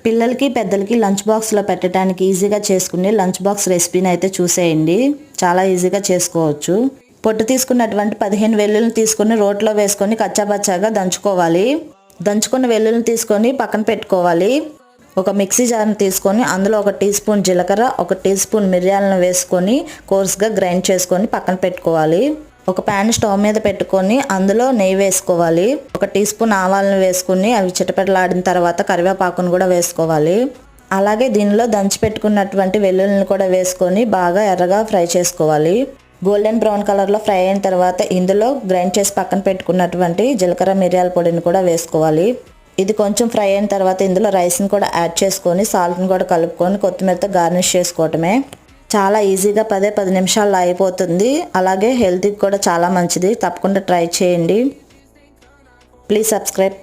పిల్లలకి పెద్దలకి లంచ్ బాక్స్లో పెట్టడానికి ఈజీగా చేసుకునే లంచ్ బాక్స్ రెసిపీని అయితే చూసేయండి. చాలా ఈజీగా చేసుకోవచ్చు. పొట్టు తీసుకున్నటువంటి 15 వెల్లుల్ని తీసుకొని రోట్లో వేసుకొని కచ్చాపచ్చాగా దంచుకోవాలి. దంచుకున్న వెల్లుల్ని తీసుకొని పక్కన పెట్టుకోవాలి. ఒక మిక్సీ జార్ని తీసుకొని అందులో 1 టీ స్పూన్ జీలకర్ర, 1 టీ స్పూన్ మిరియాలను వేసుకొని కోర్స్గా గ్రైండ్ చేసుకొని పక్కన పెట్టుకోవాలి. ఒక ప్యాన్ స్టవ్ మీద పెట్టుకొని అందులో నెయ్యి వేసుకోవాలి. 1 టీ స్పూన్ ఆవాలను వేసుకుని అవి చిటపటలాడిన తర్వాత కరివేపాకును కూడా వేసుకోవాలి. అలాగే దీనిలో దంచి పెట్టుకున్నటువంటి వెల్లుల్లిని కూడా వేసుకొని బాగా ఎర్రగా ఫ్రై చేసుకోవాలి. గోల్డెన్ బ్రౌన్ కలర్లో ఫ్రై అయిన తర్వాత ఇందులో గ్రైండ్ చేసి పక్కన పెట్టుకున్నటువంటి జీలకర్ర మిరియాల పొడిని కూడా వేసుకోవాలి. ఇది కొంచెం ఫ్రై అయిన తర్వాత ఇందులో రైస్ని కూడా యాడ్ చేసుకొని సాల్ట్ని కూడా కలుపుకొని కొత్తిమీరతో గార్నిష్ చేసుకోవటమే. చాలా ఈజీగా 10 నిమిషాల్లో అయిపోతుంది. అలాగే హెల్త్కి కూడా చాలా మంచిది. తప్పకుండా ట్రై చేయండి. Please subscribe.